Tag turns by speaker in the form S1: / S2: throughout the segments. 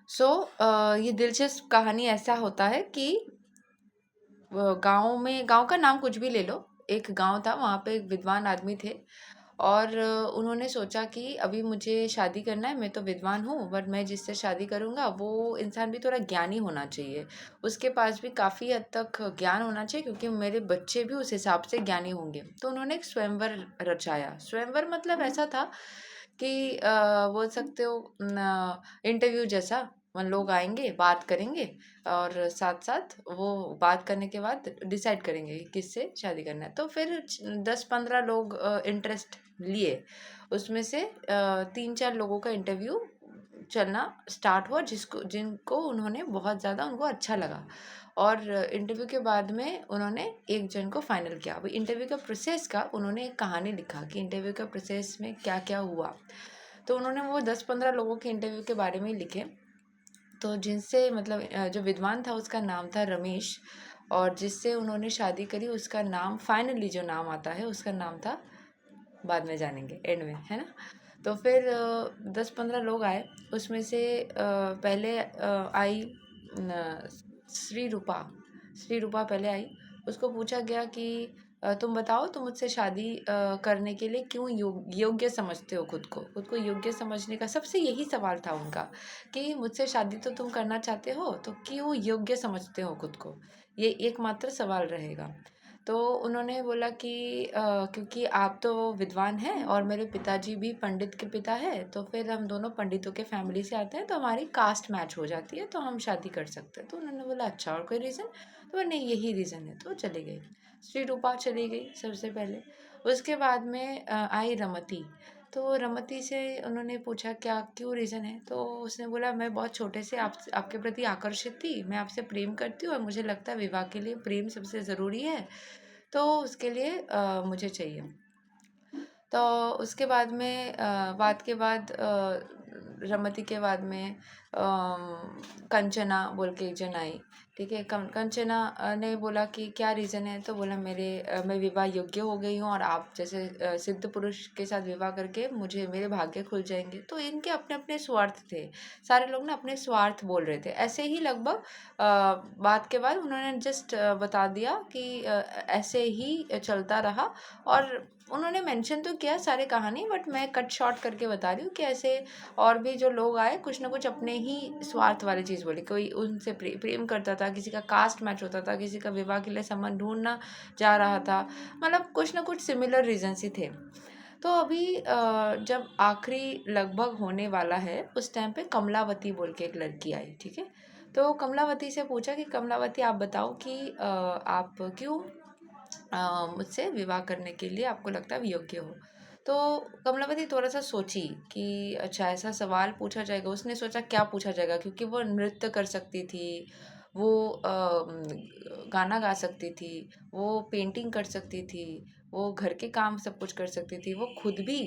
S1: सो ये दिलचस्प कहानी ऐसा होता है कि गाँव का नाम कुछ भी ले लो। एक गाँव था, वहाँ पे एक विद्वान आदमी थे और उन्होंने सोचा कि अभी मुझे शादी करना है, मैं तो विद्वान हूँ बट मैं जिससे शादी करूँगा वो इंसान भी थोड़ा ज्ञानी होना चाहिए। उसके पास भी काफ़ी हद तक ज्ञान होना चाहिए क्योंकि मेरे बच्चे भी उस हिसाब से ज्ञानी होंगे। तो उन्होंने एक स्वयंवर रचाया। स्वयंवर मतलब ऐसा था कि बोल सकते हो इंटरव्यू जैसा। लोग आएंगे, बात करेंगे और साथ साथ वो बात करने के बाद डिसाइड करेंगे कि किससे शादी करना है। तो फिर 10-15 लोग इंटरेस्ट लिए। उसमें से 3-4 लोगों का इंटरव्यू चलना स्टार्ट हुआ, जिसको जिनको उन्होंने बहुत ज़्यादा उनको अच्छा लगा। और इंटरव्यू के बाद में उन्होंने एक जन को फाइनल किया। अभी इंटरव्यू का प्रोसेस का उन्होंने एक कहानी लिखा कि इंटरव्यू का प्रोसेस में क्या क्या हुआ। तो उन्होंने वो 10-15 लोगों के इंटरव्यू के बारे में लिखे। तो जिनसे मतलब जो विद्वान था उसका नाम था रमेश, और जिससे उन्होंने शादी करी उसका नाम, फाइनली जो नाम आता है उसका नाम था, बाद में जानेंगे एंड में, है ना। तो फिर 10-15 लोग आए। उसमें से पहले आई श्री रूपा। श्री रूपा पहले आई। उसको पूछा गया कि तुम बताओ, तुम मुझसे शादी करने के लिए क्यों योग्य समझते हो खुद को योग्य समझने का सबसे यही सवाल था उनका, कि मुझसे शादी तो तुम करना चाहते हो तो क्यों योग्य समझते हो खुद को। ये एकमात्र सवाल रहेगा। तो उन्होंने बोला कि क्योंकि आप तो विद्वान हैं और मेरे पिताजी भी पंडित के पिता है, तो फिर हम दोनों पंडितों के फैमिली से आते हैं तो हमारी कास्ट मैच हो जाती है, तो हम शादी कर सकते हैं। तो उन्होंने बोला अच्छा, और कोई रीज़न? तो नहीं, यही रीज़न है। तो चली गई। श्री रूपा चली गई सबसे पहले। उसके बाद में आई रमती। तो रमती से उन्होंने पूछा क्या क्यों रीज़न है। तो उसने बोला मैं बहुत छोटे से आपके प्रति आकर्षित थी, मैं आपसे प्रेम करती हूँ और मुझे लगता है विवाह के लिए प्रेम सबसे ज़रूरी है, तो उसके लिए मुझे चाहिए। तो उसके बाद में बात के बाद रमती के बाद में कंचना बोल के एक जन आई। ठीक है, कंचना ने बोला कि क्या रीज़न है। तो बोला मैं विवाह योग्य हो गई हूँ और आप जैसे सिद्ध पुरुष के साथ विवाह करके मुझे मेरे भाग्य खुल जाएंगे। तो इनके अपने अपने स्वार्थ थे। सारे लोग ना अपने स्वार्थ बोल रहे थे। ऐसे ही लगभग बात के बाद उन्होंने जस्ट बता दिया कि ऐसे ही चलता रहा। और उन्होंने मेंशन तो किया सारे कहानी, बट मैं कट शॉर्ट करके बता रही हूँ कि ऐसे और भी जो लोग आए कुछ ना कुछ अपने ही स्वार्थ वाली चीज़ बोली। कोई उनसे प्रेम करता था, किसी का कास्ट मैच होता था, किसी का विवाह के लिए संबंध ढूंढना जा रहा था। मतलब कुछ ना कुछ सिमिलर रीजंस ही थे। तो अभी जब आखिरी लगभग होने वाला है उस टाइम पे कमलावती बोल के एक लड़की आई। ठीक है, तो कमलावती से पूछा कि कमलावती आप बताओ कि आप क्यों मुझसे विवाह करने के लिए आपको लगता है योग्य हो। तो कमलावती थोड़ा सा सोची कि अच्छा ऐसा सवाल पूछा जाएगा। उसने सोचा क्या पूछा जाएगा, क्योंकि वो नृत्य कर सकती थी, वो गाना गा सकती थी, वो पेंटिंग कर सकती थी, वो घर के काम सब कुछ कर सकती थी, वो खुद भी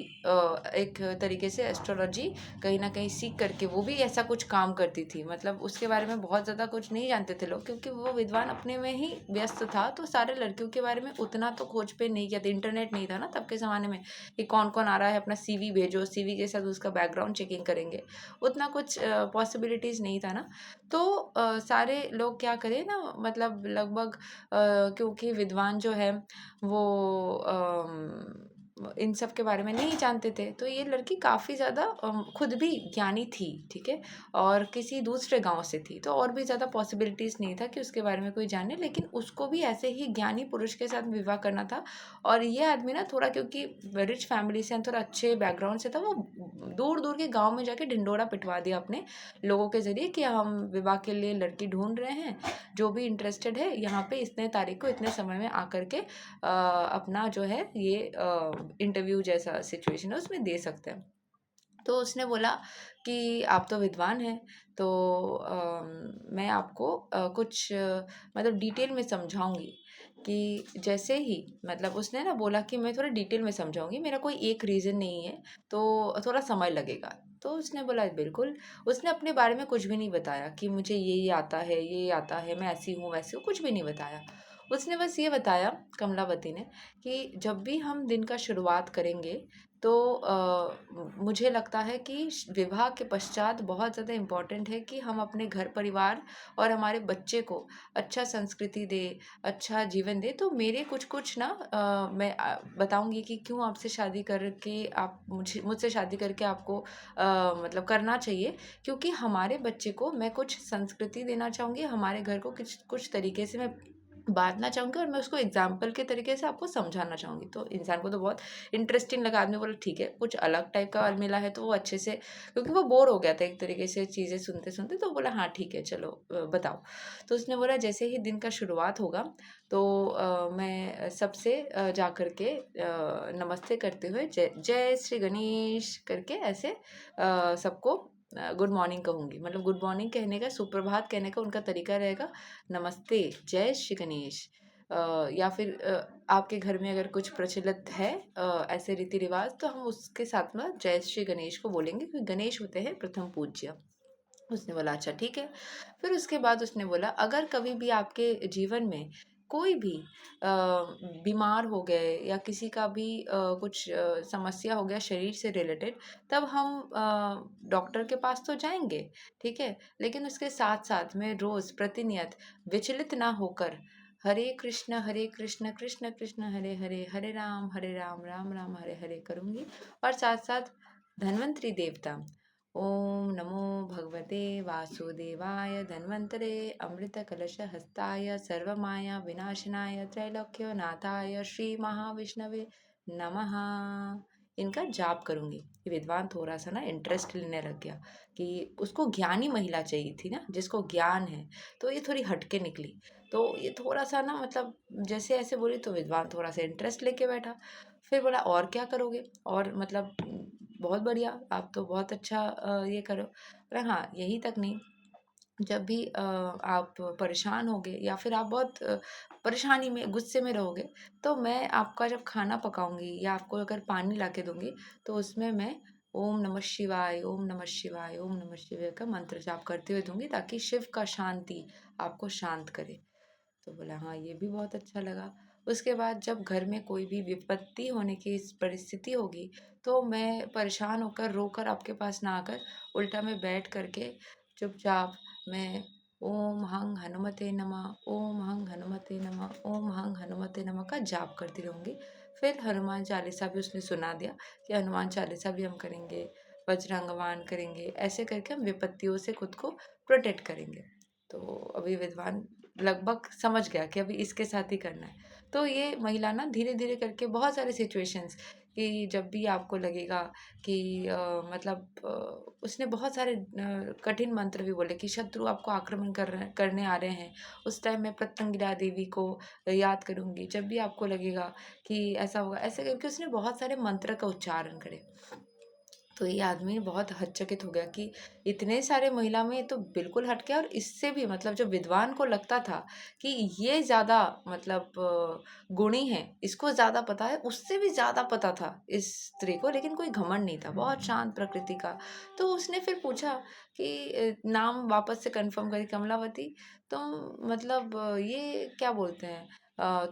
S1: एक तरीके से एस्ट्रोलॉजी कहीं ना कहीं सीख करके वो भी ऐसा कुछ काम करती थी। मतलब उसके बारे में बहुत ज़्यादा कुछ नहीं जानते थे लोग, क्योंकि वो विद्वान अपने में ही व्यस्त था। तो सारे लड़कियों के बारे में उतना तो खोज पे नहीं किया था। इंटरनेट नहीं था ना तब के ज़माने में कि कौन कौन आ रहा है, अपना सीवी भेजो, सीवी के साथ उसका बैकग्राउंड चेकिंग करेंगे। उतना कुछ पॉसिबिलिटीज़ नहीं था ना। तो सारे लोग क्या करें ना, मतलब लगभग क्योंकि विद्वान जो है वो इन सब के बारे में नहीं जानते थे, तो ये लड़की काफ़ी ज़्यादा खुद भी ज्ञानी थी। ठीक है, और किसी दूसरे गांव से थी, तो और भी ज़्यादा पॉसिबिलिटीज़ नहीं था कि उसके बारे में कोई जाने, लेकिन उसको भी ऐसे ही ज्ञानी पुरुष के साथ विवाह करना था। और ये आदमी ना थोड़ा, क्योंकि रिच फैमिली से, थोड़ा अच्छे बैकग्राउंड से था, वो दूर दूर के गाँव में जाके ढिंडोरा पिटवा दिया अपने लोगों के ज़रिए कि हम विवाह के लिए लड़की ढूंढ रहे हैं, जो भी इंटरेस्टेड है यहाँ पे इतने तारीख को इतने समय में आकर के अपना जो है ये इंटरव्यू जैसा सिचुएशन है उसमें दे सकते हैं। तो उसने बोला कि आप तो विद्वान हैं, तो मैं आपको कुछ मतलब डिटेल में समझाऊंगी। कि जैसे ही मतलब उसने ना बोला कि मैं थोड़ा डिटेल में समझाऊंगी, मेरा कोई एक रीज़न नहीं है, तो थोड़ा समय लगेगा। तो उसने बोला बिल्कुल। उसने अपने बारे में कुछ भी नहीं बताया कि मुझे ये आता है, ये आता है, मैं ऐसी हूँ वैसी हूँ, कुछ भी नहीं बताया। उसने बस ये बताया, कमलावती ने, कि जब भी हम दिन का शुरुआत करेंगे तो मुझे लगता है कि विवाह के पश्चात बहुत ज़्यादा इम्पोर्टेंट है कि हम अपने घर परिवार और हमारे बच्चे को अच्छा संस्कृति दे, अच्छा जीवन दे। तो मेरे कुछ कुछ ना मैं बताऊंगी कि क्यों आपसे शादी करके आप मुझसे शादी करके आपको मतलब करना चाहिए। क्योंकि हमारे बच्चे को मैं कुछ संस्कृति देना चाहूँगी, हमारे घर को कुछ कुछ तरीके से मैं बाँटना चाहूँगी और मैं उसको एग्ज़ाम्पल के तरीके से आपको समझाना चाहूँगी। तो इंसान को तो बहुत इंटरेस्टिंग लगा। आदमी बोला ठीक है, कुछ अलग टाइप का मिला है तो वो अच्छे से, क्योंकि वो बोर हो गया था एक तरीके से चीज़ें सुनते-सुनते, तो बोला हाँ ठीक है चलो बताओ। तो उसने बोला जैसे ही दिन का शुरुआत होगा तो मैं सबसे जा कर के नमस्ते करते हुए जय जय श्री गणेश करके ऐसे सबको गुड मॉर्निंग कहूँगी। मतलब गुड मॉर्निंग कहने का, सुप्रभात कहने का उनका तरीका रहेगा नमस्ते, जय श्री गणेश। या फिर आपके घर में अगर कुछ प्रचलित है ऐसे रीति रिवाज, तो हम उसके साथ में जय श्री गणेश को बोलेंगे, क्योंकि गणेश होते हैं प्रथम पूज्य। उसने बोला अच्छा ठीक है। फिर उसके बाद उसने बोला अगर कभी भी आपके जीवन में कोई भी बीमार हो गए या किसी का भी कुछ समस्या हो गया शरीर से रिलेटेड, तब हम डॉक्टर के पास तो जाएंगे, ठीक है, लेकिन उसके साथ साथ में रोज प्रतिनियत विचलित ना होकर हरे कृष्ण कृष्ण कृष्ण हरे हरे, हरे राम राम राम हरे हरे करूँगी। और साथ साथ धन्वंतरी देवता, ओम नमो भगवते वासुदेवाय धन्वंतरे अमृतकलशहस्ताय सर्वमाया विनाशनाय त्रैलोक्य नाथाय श्री महाविष्णवे नमः, इनका जाप करूंगी। ये विद्वान थोड़ा सा ना इंटरेस्ट लेने लग गया कि उसको ज्ञानी महिला चाहिए थी ना, जिसको ज्ञान है। तो ये थोड़ी हटके निकली, तो ये थोड़ा सा ना मतलब जैसे ऐसे बोली तो विद्वान थोड़ा सा इंटरेस्ट लेके बैठा। फिर बोला और क्या करोगे, और मतलब बहुत बढ़िया, आप तो बहुत अच्छा ये करो। पर हाँ यही तक नहीं, जब भी आप परेशान होगे या फिर आप बहुत परेशानी में गुस्से में रहोगे, तो मैं आपका जब खाना पकाऊंगी या आपको अगर पानी ला के दूंगी, तो उसमें मैं ओम नमः शिवाय ओम नमः शिवाय ओम नमः शिवाय का मंत्र जाप करते हुए दूंगी, ताकि शिव का शांति आपको शांत करे। तो बोला हाँ ये भी बहुत अच्छा लगा। उसके बाद जब घर में कोई भी विपत्ति होने की परिस्थिति होगी, तो मैं परेशान होकर रोकर आपके पास ना आकर उल्टा मैं बैठ करके चुपचाप मैं ओम हंग हनुमते नमः ओम हंग हनुमते नमः ओम हंग हनुमते नमः का जाप करती रहूँगी। फिर हनुमान चालीसा भी उसने सुना दिया कि हनुमान चालीसा भी हम करेंगे, वज्रांगवान करेंगे, ऐसे करके हम विपत्तियों से खुद को प्रोटेक्ट करेंगे। तो अभी विद्वान लगभग समझ गया कि अभी इसके साथ ही करना है। तो ये महिला ना धीरे धीरे करके बहुत सारे सिचुएशंस, कि जब भी आपको लगेगा कि मतलब उसने बहुत सारे कठिन मंत्र भी बोले कि शत्रु आपको आक्रमण करने आ रहे हैं, उस टाइम मैं प्रत्यंगिरा देवी को याद करूंगी। जब भी आपको लगेगा कि ऐसा होगा, ऐसे करके उसने बहुत सारे मंत्र का उच्चारण करे। तो ये आदमी बहुत हचकित हो गया कि इतने सारे महिला में तो बिल्कुल हट गया, और इससे भी मतलब जो विद्वान को लगता था कि ये ज़्यादा मतलब गुणी है, इसको ज़्यादा पता है, उससे भी ज़्यादा पता था इस स्त्री को, लेकिन कोई घमंड नहीं था, बहुत शांत प्रकृति का। तो उसने फिर पूछा कि नाम वापस से कंफर्म करी, कमलावती तुम मतलब ये क्या बोलते हैं,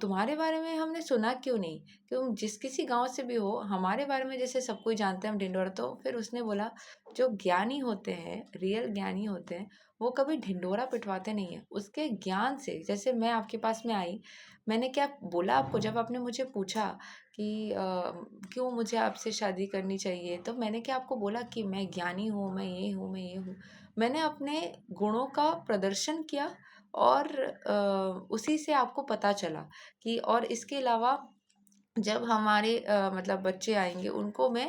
S1: तुम्हारे बारे में हमने सुना क्यों नहीं, तुम जिस किसी गांव से भी हो, हमारे बारे में जैसे सब कोई जानते हैं हम ढिंडोरा। तो फिर उसने बोला जो ज्ञानी होते हैं, रियल ज्ञानी होते हैं, वो कभी ढिंडोरा पिटवाते नहीं है। उसके ज्ञान से, जैसे मैं आपके पास में आई, मैंने क्या बोला आपको, जब आपने मुझे पूछा कि क्यों मुझे आपसे शादी करनी चाहिए, तो मैंने क्या आपको बोला कि मैं ज्ञानी हूँ, मैं ये हूँ, मैं ये हूँ। मैंने अपने गुणों का प्रदर्शन किया, और उसी से आपको पता चला कि, और इसके अलावा जब हमारे मतलब बच्चे आएंगे उनको मैं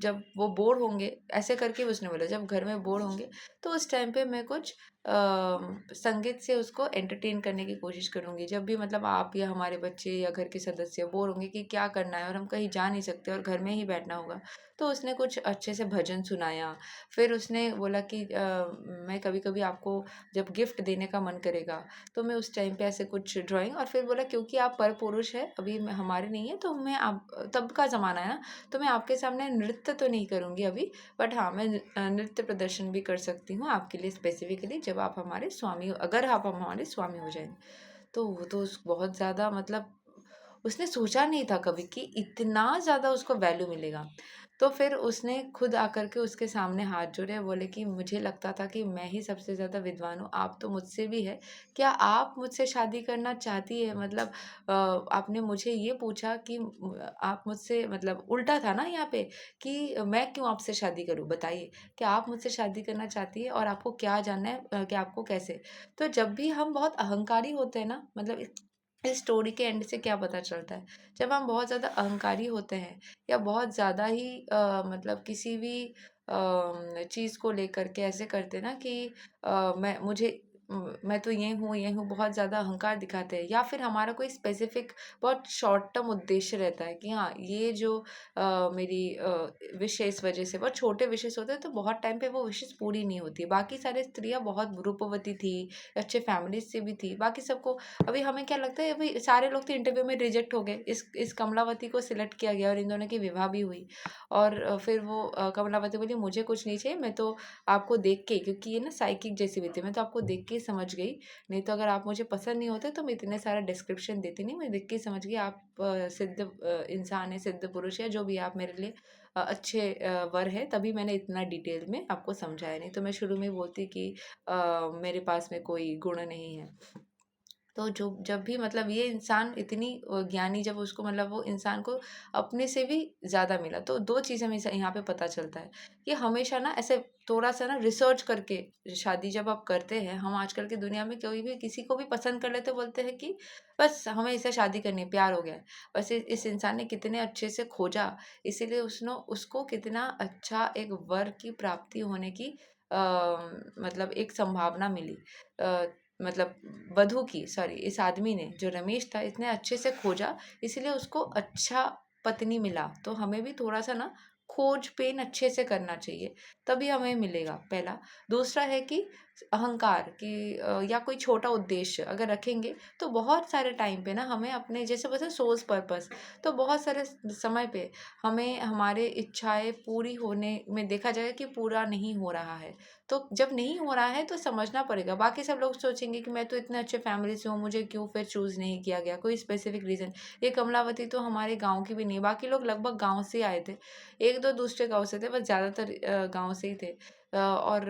S1: जब वो बोर होंगे, ऐसे करके उसने बोला जब घर में बोर होंगे, तो उस टाइम पे मैं कुछ संगीत से उसको एंटरटेन करने की कोशिश करूँगी। जब भी मतलब आप या हमारे बच्चे या घर के सदस्य बोर होंगे कि क्या करना है और हम कहीं जा नहीं सकते और घर में ही बैठना होगा, तो उसने कुछ अच्छे से भजन सुनाया। फिर उसने बोला कि मैं कभी कभी आपको जब गिफ्ट देने का मन करेगा, तो मैं उस टाइम पे ऐसे कुछ ड्राइंग, और फिर बोला क्योंकि आप पर पुरुष है, अभी हमारे नहीं है, तो मैं आप तब का ज़माना है ना, तो मैं आपके सामने नृत्य तो नहीं करूँगी अभी, बट हाँ मैं नृत्य प्रदर्शन भी कर सकती हूँ आपके लिए स्पेसिफिकली, जब आप हमारे स्वामी, अगर आप हमारे स्वामी हो जाएंगे। तो वो तो बहुत ज़्यादा मतलब उसने सोचा नहीं था कभी कि इतना ज़्यादा उसको वैल्यू मिलेगा। तो फिर उसने खुद आकर के उसके सामने हाथ जोड़े, बोले कि मुझे लगता था कि मैं ही सबसे ज़्यादा विद्वान हूँ, आप तो मुझसे भी है, क्या आप मुझसे शादी करना चाहती है? मतलब आपने मुझे ये पूछा कि आप मुझसे मतलब उल्टा था ना यहाँ पे कि मैं क्यों आपसे शादी करूँ बताइए? क्या आप मुझसे शादी करना चाहती है और आपको क्या जानना है कि आपको कैसे? तो जब भी हम बहुत अहंकारी होते हैं ना, मतलब इस स्टोरी के एंड से क्या पता चलता है, जब हम बहुत ज़्यादा अहंकारी होते हैं या बहुत ज़्यादा ही मतलब किसी भी चीज़ को लेकर के ऐसे करते हैं ना कि मैं तो ये हूँ, बहुत ज़्यादा अहंकार दिखाते हैं, या फिर हमारा कोई स्पेसिफिक बहुत शॉर्ट टर्म उद्देश्य रहता है कि हाँ ये जो मेरी विश है, इस वजह से बहुत छोटे विशेष होते हैं तो बहुत टाइम पे वो विशेष पूरी नहीं होती। बाकी सारी स्त्रियां बहुत रूपवती थी, अच्छे फैमिलीज से भी थी, बाकी सबको अभी हमें क्या लगता है, अभी सारे लोग तो इंटरव्यू में रिजेक्ट हो गए, इस कमलावती को सिलेक्ट किया गया और इन दोनों की विवाह भी हुई। और फिर वो कमलावती बोली मुझे कुछ नहीं चाहिए, मैं तो आपको देख के, क्योंकि ये ना साइकिक जैसी भी थी, मैं तो आपको देख के ही समझ गई, नहीं तो अगर आप मुझे पसंद नहीं होते तो मैं इतने सारा डिस्क्रिप्शन देती नहीं, मैं देख के ही समझ गई आप सिद्ध इंसान है, सिद्ध पुरुष है, जो भी आप मेरे लिए अच्छे वर है, तभी मैंने इतना डिटेल में आपको समझाया, नहीं तो मैं शुरू में बोलती कि मेरे पास में कोई गुण नहीं है। तो जो जब भी मतलब ये इंसान इतनी ज्ञानी, जब उसको मतलब वो इंसान को अपने से भी ज़्यादा मिला, तो दो चीज़ हमें यहाँ पे पता चलता है कि हमेशा ना ऐसे थोड़ा सा ना रिसर्च करके शादी जब आप करते हैं, हम आजकल की दुनिया में कोई भी किसी को भी पसंद कर लेते, बोलते हैं कि बस हमें इससे शादी करनी है, प्यार हो गया है, बस इस इंसान ने कितने अच्छे से खोजा, इसीलिए उसने उसको कितना अच्छा एक वर की प्राप्ति होने की आ, मतलब एक संभावना मिली, मतलब वधु की, सॉरी, इस आदमी ने जो रमेश था इतने अच्छे से खोजा, इसलिए उसको अच्छा पत्नी मिला। तो हमें भी थोड़ा सा ना खोज पेन अच्छे से करना चाहिए, तभी हमें मिलेगा, पहला। दूसरा है कि अहंकार कि या कोई छोटा उद्देश्य अगर रखेंगे तो बहुत सारे टाइम पे ना हमें अपने जैसे बोलते सोर्स पर्पस, तो बहुत सारे समय पे हमें हमारे इच्छाएं पूरी होने में देखा जाएगा कि पूरा नहीं हो रहा है। तो जब नहीं हो रहा है तो समझना पड़ेगा, बाकी सब लोग सोचेंगे कि मैं तो इतने अच्छे फैमिली से हूँ, मुझे क्यों फिर चूज़ नहीं किया गया, कोई स्पेसिफिक रीज़न। ये कमलावती तो हमारे गांव की भी नहीं, बाकी लोग लगभग गांव से आए थे, एक दो दूसरे गांव से थे, बस ज़्यादातर गांव से ही थे। और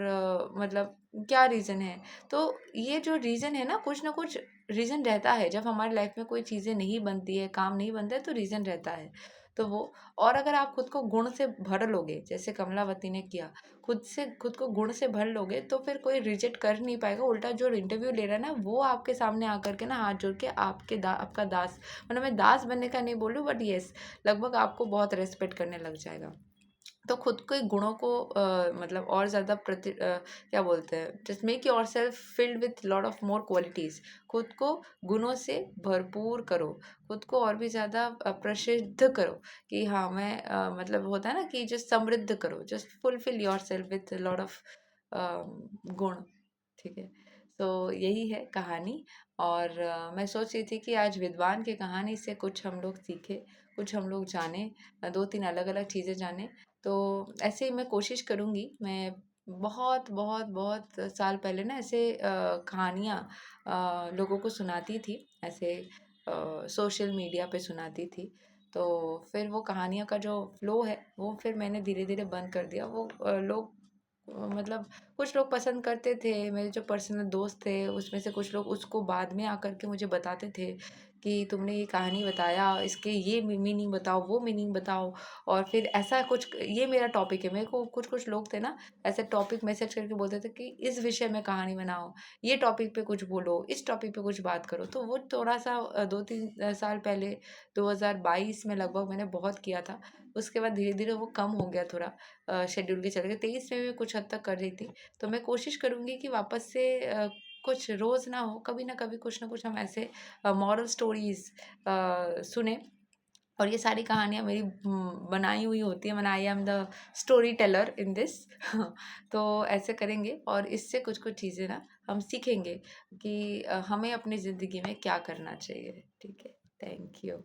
S1: मतलब क्या रीज़न है, तो ये जो रीज़न है ना कुछ रीज़न रहता है, जब हमारी लाइफ में कोई चीज़ें नहीं बनती है, काम नहीं बनता है, तो रीज़न रहता है। तो वो, और अगर आप खुद को गुण से भर लोगे जैसे कमलावती ने किया, खुद को गुण से भर लोगे, तो फिर कोई रिजेक्ट कर नहीं पाएगा। उल्टा जो इंटरव्यू ले रहा है ना, वो आपके सामने आकर के ना हाथ जोड़ के आपका दास, मतलब मैं दास बनने का नहीं बोल रही हूँ, बट येस, लगभग आपको बहुत रेस्पेक्ट करने लग जाएगा। तो खुद के गुणों को मतलब और ज़्यादा क्या बोलते हैं, just make your self filled with lot of more qualities. खुद को गुणों से भरपूर करो, खुद को और भी ज़्यादा प्रसिद्ध करो कि हाँ मैं मतलब होता है ना कि जस्ट समृद्ध करो, just fulfil your self with lot of गुण। ठीक है, तो यही है कहानी। और मैं सोच रही थी कि आज विद्वान की कहानी से कुछ हम लोग सीखें, कुछ हम लोग जाने, दो तीन अलग अलग चीज़ें जाने। तो ऐसे ही मैं कोशिश करूँगी। मैं बहुत बहुत बहुत साल पहले ना ऐसे कहानियाँ लोगों को सुनाती थी, ऐसे सोशल मीडिया पे सुनाती थी। तो फिर वो कहानियों का जो फ्लो है वो फिर मैंने धीरे धीरे बंद कर दिया। वो लोग मतलब कुछ लोग पसंद करते थे, मेरे जो पर्सनल दोस्त थे उसमें से कुछ लोग उसको बाद में आकर के मुझे बताते थे कि तुमने ये कहानी बताया, इसके ये मीनिंग बताओ, वो मीनिंग बताओ। और फिर ऐसा कुछ, ये मेरा टॉपिक है, मेरे को कुछ कुछ लोग थे ना ऐसे टॉपिक मैसेज करके बोलते थे कि इस विषय में कहानी बनाओ, ये टॉपिक पे कुछ बोलो, इस टॉपिक पे कुछ बात करो। तो वो थोड़ा सा 2-3 साल पहले 2022 में लगभग मैंने बहुत किया था। उसके बाद धीरे धीरे वो कम हो गया थोड़ा, शेड्यूल के चलते। 23 में भी कुछ हद तक कर रही थी, तो मैं कोशिश करूँगी कि वापस से कुछ रोज़ ना हो, कभी ना कुछ हम ऐसे मॉरल स्टोरीज सुने। और ये सारी कहानियाँ मेरी बनाई हुई होती है, मैंने, I am the story teller in this. तो ऐसे करेंगे और इससे कुछ कुछ चीज़ें ना हम सीखेंगे कि हमें अपनी ज़िंदगी में क्या करना चाहिए। ठीक है, थैंक यू।